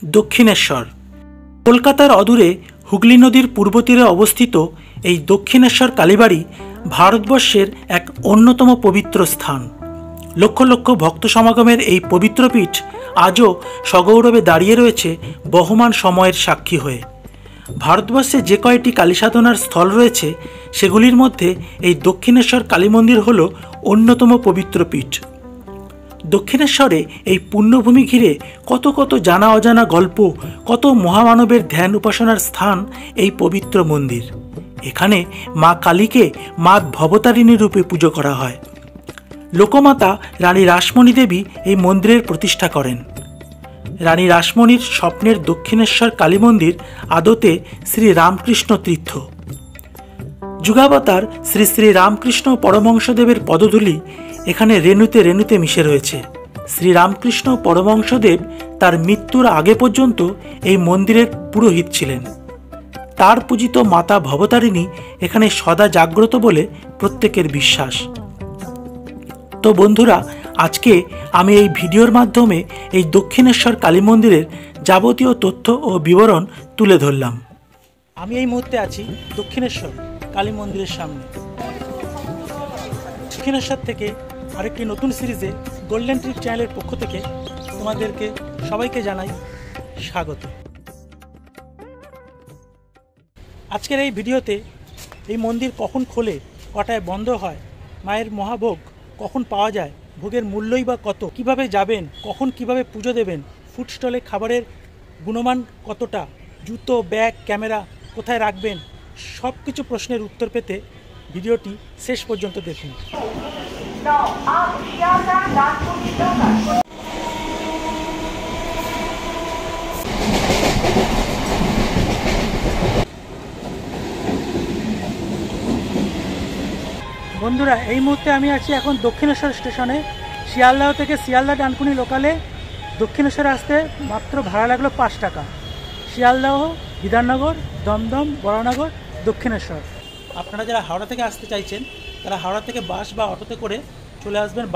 দক্ষিণেশ্বর। কলকাতার অদূরে হুগলি নদীর পূর্ব তীরে অবস্থিত এই দক্ষিণেশ্বর কালীবাড়ি ভারতবর্ষের এক অন্যতম পবিত্র স্থান। লক্ষ লক্ষ ভক্ত সমাগমের এই পবিত্র পীঠ আজও সগৌরবে দাঁড়িয়ে রয়েছে বহমান সময়ের সাক্ষী হয়ে। ভারতবর্ষে যে কয়টি কালী সাধনার স্থল রয়েছে সেগুলির মধ্যে এই দক্ষিণেশ্বর কালী মন্দির হল অন্যতম পবিত্র পীঠ। দক্ষিণেশ্বরে এই পুণ্যভূমি ঘিরে কত কত জানা অজানা গল্প, কত মহামানবের ধ্যান উপাসনার স্থান এই পবিত্র মন্দির। এখানে মা কালীকে মা ভবতারিণী রূপে পুজো করা হয়। লোকমাতা রানী রাসমণি দেবী এই মন্দিরের প্রতিষ্ঠা করেন। রানী রাসমণির স্বপ্নের দক্ষিণেশ্বর কালী মন্দির আদতে শ্রী রামকৃষ্ণ তীর্থ। যুগাবতার শ্রী শ্রী রামকৃষ্ণ পরমহংসদেবের পদধূলি এখানে রেণুতে রেণুতে মিশে রয়েছে। শ্রীরামকৃষ্ণ পরমহংসদেব তার মৃত্যুর আগে পর্যন্ত এই মন্দিরের পুরোহিত ছিলেন। তার পূজিত মাতা ভবতারিণী এখানে সদা জাগ্রত বলে প্রত্যেকের বিশ্বাস। তো বন্ধুরা, আজকে আমি এই ভিডিওর মাধ্যমে এই দক্ষিণেশ্বর কালী মন্দিরের যাবতীয় তথ্য ও বিবরণ তুলে ধরলাম। আমি এই মুহূর্তে আছি দক্ষিণেশ্বর কালী মন্দিরের সামনে। দক্ষিণেশ্বর থেকে আরেকটি নতুন সিরিজে গোল্ডেন ট্রিপ চ্যানেলের পক্ষ থেকে তোমাদেরকে সবাইকে জানাই স্বাগত। আজকের এই ভিডিওতে এই মন্দির কখন খোলে, কটায় বন্ধ হয়, মায়ের মহাভোগ কখন পাওয়া যায়, ভোগের মূল্যই বা কত, কিভাবে যাবেন, কখন কিভাবে পুজো দেবেন, ফুড স্টলে খাবারের গুণমান কতটা, জুতো, ব্যাগ, ক্যামেরা কোথায় রাখবেন, সব কিছু প্রশ্নের উত্তর পেতে ভিডিওটি শেষ পর্যন্ত দেখুন। বন্ধুরা, এই মুহূর্তে আমি আছি এখন দক্ষিণেশ্বর স্টেশনে। শিয়ালদহ থেকে শিয়ালদহ ডানকুনি লোকালে দক্ষিণেশ্বরে আসতে মাত্র ভাড়া লাগলো 5 টাকা। শিয়ালদহ, বিধাননগর, দমদম, বরানগর, দক্ষিণেশ্বর। আপনারা যারা হাওড়া থেকে আসতে চাইছেন তারা হাওড়া থেকে বাস বা অটোতে করে চলে আসবেন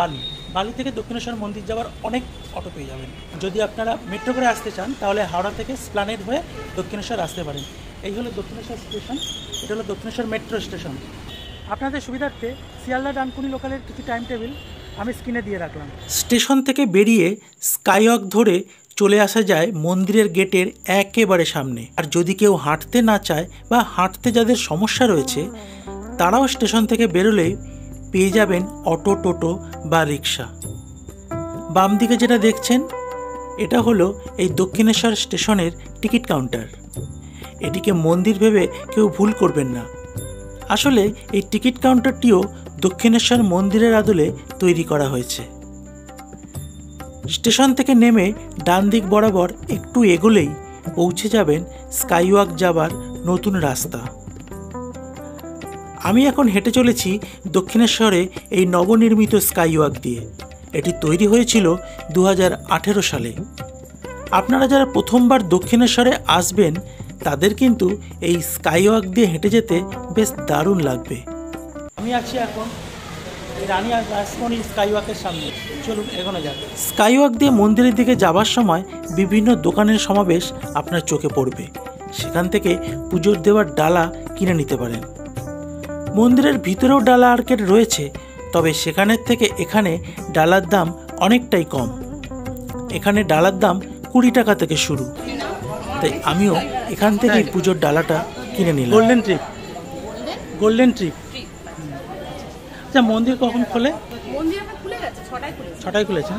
বালি থেকে দক্ষিণেশ্বর মন্দির যাওয়ার অনেক অটো পেয়ে যাবেন। যদি আপনারা মেট্রো করে আসতে চান তাহলে হাওড়া থেকে স্প্লানেড হয়ে দক্ষিণেশ্বর আসতে পারেন। এই হলো দক্ষিণেশ্বর স্টেশন, এটা হলো দক্ষিণেশ্বর মেট্রো স্টেশন। আপনাদের সুবিধার্থে শিয়ালদহ ডানকুনি লোকালের কিছু টাইম টেবিল আমি স্ক্রিনে দিয়ে রাখলাম। স্টেশন থেকে বেরিয়ে স্কাইওয়াক ধরে চলে আসা যায় মন্দিরের গেটের একেবারে সামনে। আর যদি কেউ হাঁটতে না চায় বা হাঁটতে যাদের সমস্যা রয়েছে তারাও স্টেশন থেকে বেরোলেই পেয়ে যাবেন অটো, টোটো বা রিক্সা। বাম দিকে যেটা দেখছেন এটা হলো এই দক্ষিণেশ্বর স্টেশনের টিকিট কাউন্টার। এটিকে মন্দির ভেবে কেউ ভুল করবেন না। আসলে এই টিকিট কাউন্টারটিও দক্ষিণেশ্বর মন্দিরের আদলে তৈরি করা হয়েছে। স্টেশন থেকে নেমে ডান দিক বরাবর একটু এগোলেই পৌঁছে যাবেন স্কাইওয়াক যাবার নতুন রাস্তা। আমি এখন হেঁটে চলেছি দক্ষিণেশ্বরে এই নবনির্মিত স্কাইওয়াক দিয়ে। এটি তৈরি হয়েছিল 2018 সালে। আপনারা যারা প্রথমবার দক্ষিণেশ্বরে আসবেন তাদের কিন্তু এই স্কাইওয়াক দিয়ে হেঁটে যেতে বেশ দারুণ লাগবে। আমি আছি এখন রানী রাসমণি স্কাইওয়াকের সামনে। চলুন এগোনো যাক। স্কাইওয়াক দিয়ে মন্দিরের দিকে যাবার সময় বিভিন্ন দোকানের সমাবেশ আপনার চোখে পড়বে। সেখান থেকে পুজোর দেওয়ার ডালা কিনে নিতে পারেন। মন্দিরের ভিতরেও ডালা আর্কেড রয়েছে, তবে সেখানের থেকে এখানে ডালার দাম অনেকটাই কম। এখানে ডালার দাম 20 টাকা থেকে শুরু। তাই আমিও এখান থেকেই পুজোর ডালাটা কিনে নিলাম। Golden trip. আচ্ছা, মন্দির কখন খোলে? মন্দির এখন খুলে গেছে, 6টায় খুলেছে।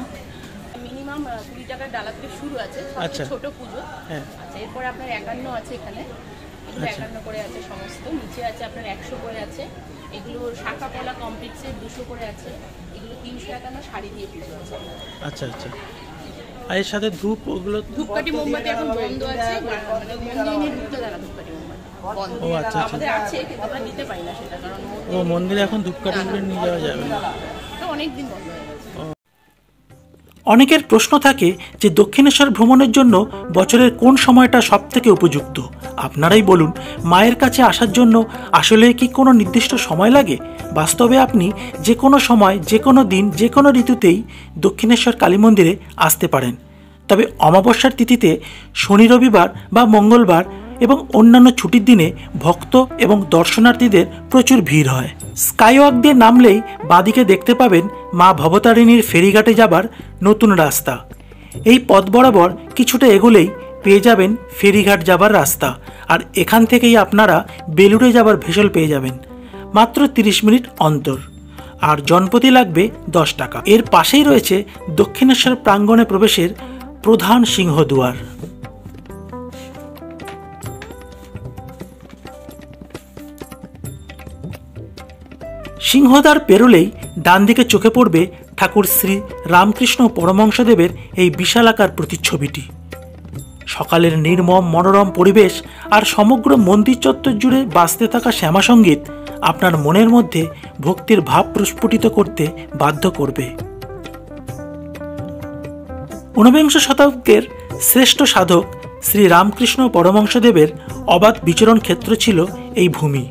মিনিমাম 20 টাকার ডালা থেকে শুরু আছে। আচ্ছা, ছোট পুজো। হ্যাঁ। আচ্ছা, এরপর আপনার 51 আছে এখানে। 51 করে আছে সমস্ত। নিচে আছে আপনার 100 করে আছে। এগুলো শাখা পলা কমপ্লিটসে 200 করে আছে। এগুলো 351 শাড়ি দিয়ে পুজো আছে। আচ্ছা আচ্ছা। আর এর সাথে ধূপ, ওগুলো ধূপকাঠি মোমবাতি এখন বন্ধ আছে। মানে মন্দিরে নিয়ে ঢুকতে দেয় না ধূপকাঠি মোমবাতি বন্ধ। ও আচ্ছা আচ্ছা। আমাদের আছে কিন্তু আমরা নিতে পারি না সেটা, কারণ মন্দিরে এখন ধূপকাঠি নিয়ে যাওয়া যাবে না। অনেক দিন বন্ধ হয়ে গেছে। অনেকের প্রশ্ন থাকে যে দক্ষিণেশ্বর ভ্রমণের জন্য বছরের কোন সময়টা সবথেকে উপযুক্ত। আপনারাই বলুন, মায়ের কাছে আসার জন্য আসলে কি কোনো নির্দিষ্ট সময় লাগে? বাস্তবে আপনি যে কোনো সময়, যে কোনো দিন, যে কোনো ঋতুতেই দক্ষিণেশ্বর কালী মন্দিরে আসতে পারেন। তবে অমাবস্যার তিথিতে শনি রবিবার বা মঙ্গলবার এবং অন্যান্য ছুটির দিনে ভক্ত এবং দর্শনার্থীদের প্রচুর ভিড় হয়। স্কাইওয়াক দিয়ে নামলেই বাঁদিকে দেখতে পাবেন মা ভবতারিণীর ফেরিঘাটে যাবার নতুন রাস্তা। এই পথ বরাবর কিছুটা এগোলেই পেয়ে যাবেন ফেরিঘাট যাবার রাস্তা, আর এখান থেকেই আপনারা বেলুড়ে যাবার ভেসেল পেয়ে যাবেন মাত্র 30 মিনিট অন্তর, আর জনপ্রতি লাগবে 10 টাকা। এর পাশেই রয়েছে দক্ষিণেশ্বর প্রাঙ্গণে প্রবেশের প্রধান সিংহদুয়ার। সিংহদ্বার পেরোলেই ডান দিকে চোখে পড়বে ঠাকুর শ্রী রামকৃষ্ণ পরমহংসদেবের এই বিশালাকার প্রতিচ্ছবিটি। সকালের নির্মম মনোরম পরিবেশ আর সমগ্র মন্দির চত্বর জুড়ে বাজতে থাকা শ্যামাসঙ্গীত আপনার মনের মধ্যে ভক্তির ভাব প্রস্ফুটিত করতে বাধ্য করবে। ঊনবিংশ শতকের শ্রেষ্ঠ সাধক শ্রী রামকৃষ্ণ পরমহংসদেবের অবাধ বিচরণ ক্ষেত্র ছিল এই ভূমি।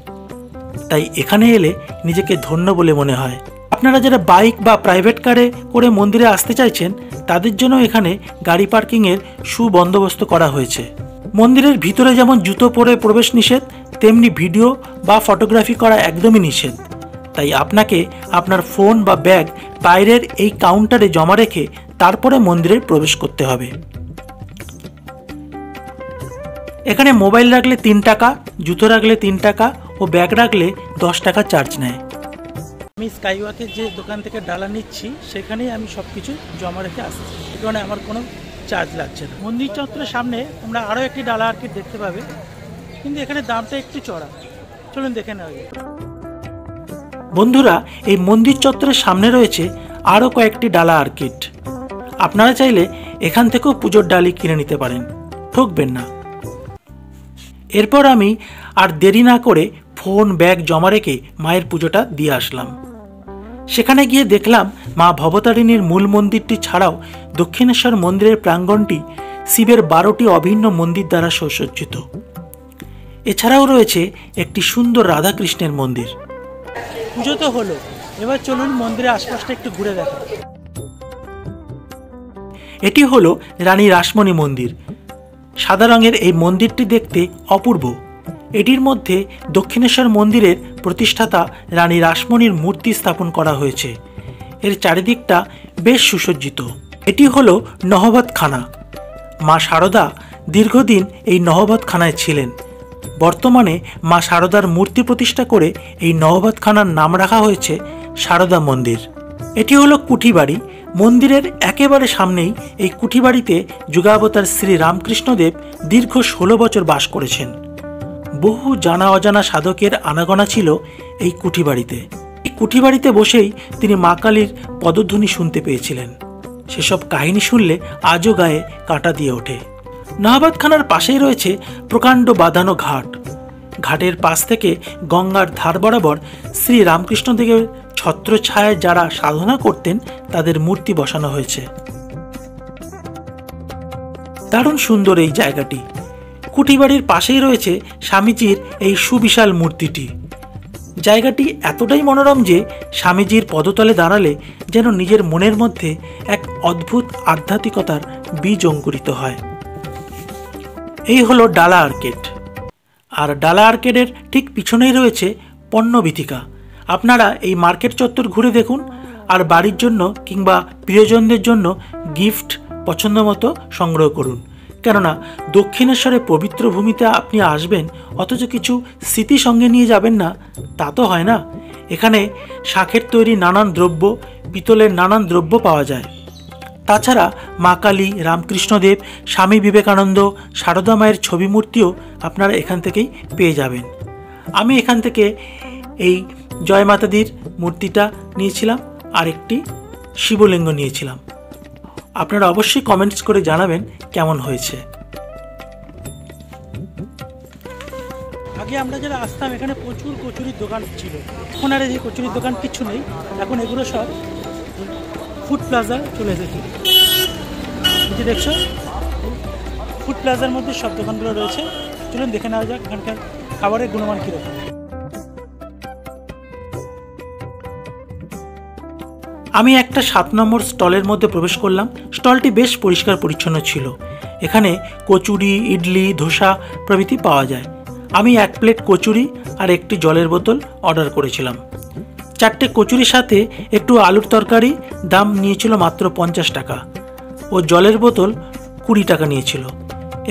তাই এখানে এলে নিজেকে ধন্য বলে মনে হয়। আপনারা যারা বাইক বা প্রাইভেট কারে করে মন্দিরে আসতে চাইছেন তাদের জন্য এখানে গাড়ি পার্কিংয়ের সুবন্দোবস্ত করা হয়েছে। মন্দিরের ভিতরে যেমন জুতো পরে প্রবেশ নিষেধ, তেমনি ভিডিও বা ফটোগ্রাফি করা একদমই নিষেধ। তাই আপনাকে আপনার ফোন বা ব্যাগ বাইরের এই কাউন্টারে জমা রেখে তারপরে মন্দিরে প্রবেশ করতে হবে। এখানে মোবাইল রাখলে 3 টাকা, জুতো রাখলে 3 টাকা ও ব্যাগ রাখলে 10 টাকা চার্জ নেয়। আমি স্কাইওয়াকের যে দোকান থেকে ডালা নিচ্ছি সেখানেই আমি সব কিছু জমা রেখে আসছি, এই কারণে আমার কোনো চার্জ লাগছে না। মন্দির চত্বরের সামনে তোমরা আরও একটি ডালা আর্কেড দেখতে পাবে, কিন্তু এখানে দামটা একটু চড়া। চলুন দেখে নেওয়া যাক। বন্ধুরা, এই মন্দির চত্বরের সামনে রয়েছে আরও কয়েকটি ডালা আর্কেড। আপনারা চাইলে এখান থেকেও পুজোর ডালি কিনে নিতে পারেন, ঠকবেন না। এরপর আমি আর দেরি না করে ফোন ব্যাগ জমা রেখে মায়ের পুজোটা দিয়ে আসলাম। সেখানে গিয়ে দেখলাম মা ভবতারিণীর মূল মন্দিরটি ছাড়াও দক্ষিণেশ্বর মন্দিরের প্রাঙ্গণটি শিবের 12টি অভিন্ন মন্দির দ্বারা সুসজ্জিত। এছাড়াও রয়েছে একটি সুন্দর রাধাকৃষ্ণের মন্দির। পুজো তো হলো, এবার চলুন মন্দিরের আশপাশটা একটু ঘুরে দেখা। এটি হলো রানী রাসমণি মন্দির। সাদা রঙের এই মন্দিরটি দেখতে অপূর্ব। এটির মধ্যে দক্ষিণেশ্বর মন্দিরের প্রতিষ্ঠাতা রানী রাসমণির মূর্তি স্থাপন করা হয়েছে। এর চারিদিকটা বেশ সুসজ্জিত। এটি হলো নহবতখানা। মা শারদা দীর্ঘদিন এই নহবতখানায় ছিলেন। বর্তমানে মা শারদার মূর্তি প্রতিষ্ঠা করে এই নহবতখানার নাম রাখা হয়েছে শারদা মন্দির। এটি হলো কুঠিবাড়ি। মন্দিরের একেবারে সামনেই এই কুঠিবাড়িতে যুগাবতার শ্রী রামকৃষ্ণদেব দীর্ঘ 16 বছর বাস করেছেন। বহু জানা অজানা সাধকের আনাগোনা ছিল এই কুঠিবাড়িতে। এই কুঠিবাড়িতে বসেই তিনি মা কালীর পদধ্বনি শুনতে পেয়েছিলেন। সেসব কাহিনী শুনলে আজও গায়ে কাঁটা দিয়ে ওঠে। নহবতখানার পাশেই রয়েছে প্রকাণ্ড বাঁধানো ঘাট। ঘাটের পাশ থেকে গঙ্গার ধার বরাবর শ্রী রামকৃষ্ণদেবের ছত্রছায়ায় যারা সাধনা করতেন তাদের মূর্তি বসানো হয়েছে। দারুণ সুন্দর এই জায়গাটি। কুঠিবাড়ির পাশেই রয়েছে স্বামীজির এই সুবিশাল মূর্তিটি। জায়গাটি এতটাই মনোরম যে স্বামীজির পদতলে দাঁড়ালে যেন নিজের মনের মধ্যে এক অদ্ভুত আধ্যাত্মিকতার বীজ অঙ্কুরিত হয়। এই হলো ডালা আর্কেড। আর ডালা আর্কেডের ঠিক পিছনেই রয়েছে পণ্যবীথিকা। আপনারা এই মার্কেট চত্বর ঘুরে দেখুন, আর বাড়ির জন্য কিংবা প্রিয়জনদের জন্য গিফট পছন্দ মতো সংগ্রহ করুন। কেননা দক্ষিণেশ্বরের পবিত্র ভূমিতে আপনি আসবেন, অথচ কিছু স্মৃতি সঙ্গে নিয়ে যাবেন না, তা তো হয় না। এখানে শাঁখের তৈরি নানান দ্রব্য, পিতলের নানান দ্রব্য পাওয়া যায়। তাছাড়া মা কালী, রামকৃষ্ণদেব, স্বামী বিবেকানন্দ, সারদা মায়ের ছবি মূর্তিও আপনারা এখান থেকেই পেয়ে যাবেন। আমি এখান থেকে এই জয় মাতাদির মূর্তিটা নিয়েছিলাম, আর একটি শিবলিঙ্গ নিয়েছিলাম। আপনারা অবশ্যই কমেন্টস করে জানাবেন কেমন হয়েছে। আগে আমরা যারা আসতাম এখানে প্রচুর কচুরির দোকান ছিল। এখন আর এই কচুরির দোকান কিছু নেই, এখন এগুলো সব ফুড প্লাজা চলে এসেছে। এই যে দেখছো, ফুড প্লাজার মধ্যে সব দোকানগুলো রয়েছে। চলুন দেখে নেওয়া যাক এখানকার খাবারের গুণমান কীরকম। আমি একটা 7 নম্বর স্টলের মধ্যে প্রবেশ করলাম। স্টলটি বেশ পরিষ্কার পরিচ্ছন্ন ছিল। এখানে কচুরি, ইডলি, ধোসা প্রভৃতি পাওয়া যায়। আমি 1 প্লেট কচুরি আর একটি জলের বোতল অর্ডার করেছিলাম। 4টে কচুরির সাথে একটু আলুর তরকারি, দাম নিয়েছিল মাত্র 50 টাকা, ও জলের বোতল 20 টাকা নিয়েছিল।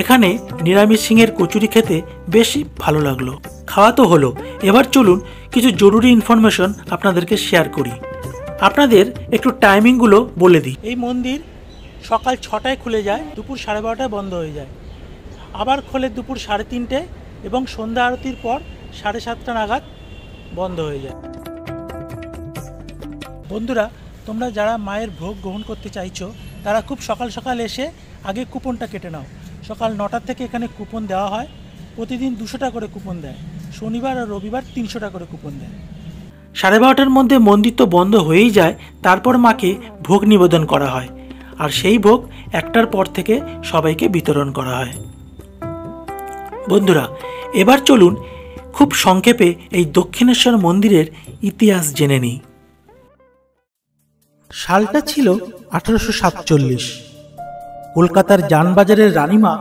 এখানে নিরামিষ সিংহের কচুরি খেতে বেশি ভালো লাগলো। খাওয়া তো হলো, এবার চলুন কিছু জরুরি ইনফরমেশন আপনাদেরকে শেয়ার করি। আপনাদের একটু টাইমিংগুলো বলে দিই। এই মন্দির সকাল 6টায় খুলে যায়, দুপুর 12:30টায় বন্ধ হয়ে যায়। আবার খোলে দুপুর 3:30 এবং সন্ধ্যা আরতির পর 7:30 নাগাদ বন্ধ হয়ে যায়। বন্ধুরা, তোমরা যারা মায়ের ভোগ গ্রহণ করতে চাইছো তারা খুব সকাল সকাল এসে আগে কুপনটা কেটে নাও। সকাল 9টা থেকে এখানে কুপন দেওয়া হয়। প্রতিদিন 200 টাকা করে কুপন দেয়। শনিবার আর রবিবার 300 টাকা করে কুপন দেয়। 12:30টার মধ্যে মন্দির তো বন্ধ হয়েই যায়। তারপর মাকে ভোগ নিবেদন করা হয়, আর সেই ভোগ 1টার পর থেকে সবাইকে বিতরণ করা হয়। বন্ধুরা, এবার চলুন খুব সংক্ষেপে এই দক্ষিণেশ্বর মন্দিরের ইতিহাস জেনে নিই। সালটা ছিল 1847। কলকাতার জানবাজারের রানীমা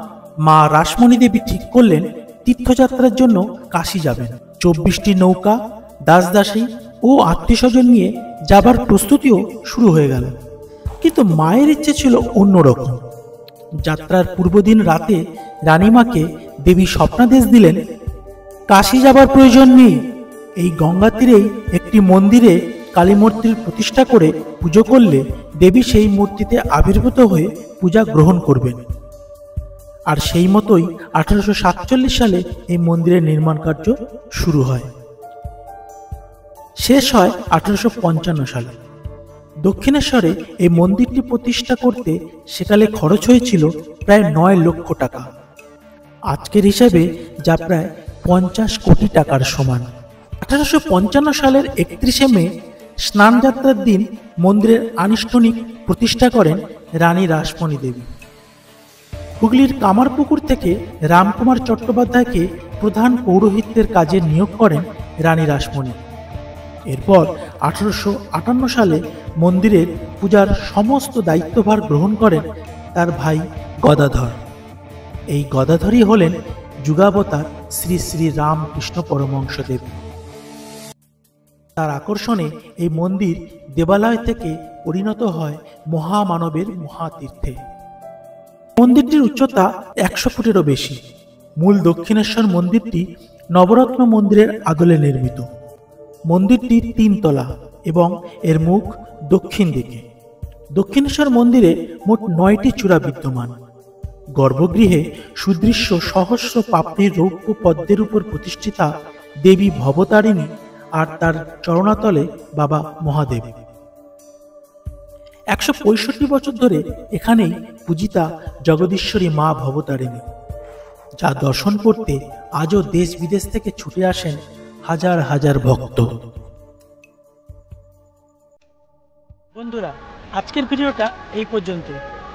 মা রাসমণি দেবী ঠিক করলেন তীর্থযাত্রার জন্য কাশী যাবেন। 24টি নৌকা, দাসদাসী ও আত্মীয়স্বজন নিয়ে যাবার প্রস্তুতিও শুরু হয়ে গেল। কিন্তু মায়ের ইচ্ছে ছিল অন্যরকম। যাত্রার পূর্বদিন রাতে রানীমাকে দেবী স্বপ্নাদেশ দিলেন, কাশী যাবার প্রয়োজন নেই, এই গঙ্গা তীরেই একটি মন্দিরে কালী মূর্তির প্রতিষ্ঠা করে পুজো করলে দেবী সেই মূর্তিতে আবির্ভূত হয়ে পূজা গ্রহণ করবেন। আর সেই মতোই 1847 সালে এই মন্দিরের নির্মাণ কার্য শুরু হয়। শেষ হয় 1855 সালে। দক্ষিণেশ্বরে এই মন্দিরটি প্রতিষ্ঠা করতে সেকালে খরচ হয়েছিল প্রায় 9 লক্ষ টাকা। আজকের হিসাবে যা প্রায় 50 কোটি টাকার সমান। 1855 সালের 31শে মে স্নান যাত্রার দিন মন্দিরের আনুষ্ঠানিক প্রতিষ্ঠা করেন রানী রাসমণি দেবী। হুগলির কামারপুকুর থেকে রামকুমার চট্টোপাধ্যায়কে প্রধান পৌরোহিত্যের কাজে নিয়োগ করেন রানী রাসমণি। এরপর 1858 সালে মন্দিরের পূজার সমস্ত দায়িত্বভার গ্রহণ করেন তার ভাই গদাধর। এই গদাধরই হলেন যুগাবতার শ্রী শ্রী রামকৃষ্ণ পরমহংসদেব। তার আকর্ষণে এই মন্দির দেবালয় থেকে পরিণত হয় মহামানবের মহাতীর্থে। মন্দিরটির উচ্চতা 100 ফুটেরও বেশি। মূল দক্ষিণেশ্বর মন্দিরটি নবরত্ন মন্দিরের আদলে নির্মিত। মন্দিরটি 3 তলা এবং এর মুখ দক্ষিণ দিকে। দক্ষিণেশ্বর মন্দিরে মোট 9টি চূড়া বিদ্যমান। গর্ভগৃহে সুদৃশ্য সহস্র পাপড়ির রৌপ্য পদ্মের উপর প্রতিষ্ঠিতা দেবী ভবতারিণী আর তার চরণাতলে বাবা মহাদেব। 165 বছর ধরে এখানেই পূজিতা জগদীশ্বরী মা ভবতারিণী, যা দর্শন করতে আজও দেশ বিদেশ থেকে ছুটে আসেন হাজার হাজার ভক্ত। বন্ধুরা, আজকের ভিডিওটা এই পর্যন্ত।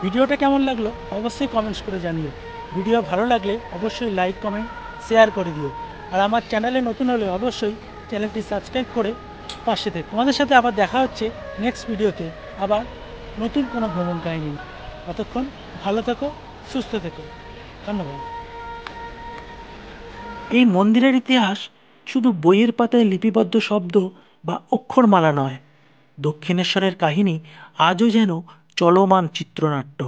ভিডিওটা কেমন লাগলো অবশ্যই কমেন্টস করে জানিও। ভিডিও ভালো লাগলে অবশ্যই লাইক, কমেন্ট, শেয়ার করে দিও। আর আমার চ্যানেলে নতুন হলে অবশ্যই চ্যানেলটি সাবস্ক্রাইব করে পাশে থেকে। তোমাদের সাথে আবার দেখা হচ্ছে নেক্সট ভিডিওতে, আবার নতুন কোনো ভ্রমণ কাহিনী। ততক্ষণ ভালো থেকো, সুস্থ থেকো। ধন্যবাদ। এই মন্দিরের ইতিহাস শুধু বইয়ের পাতায় লিপিবদ্ধ শব্দ বা অক্ষরমালা নয়, দক্ষিণেশ্বরের কাহিনী আজও যেন চলমান চিত্রনাট্য।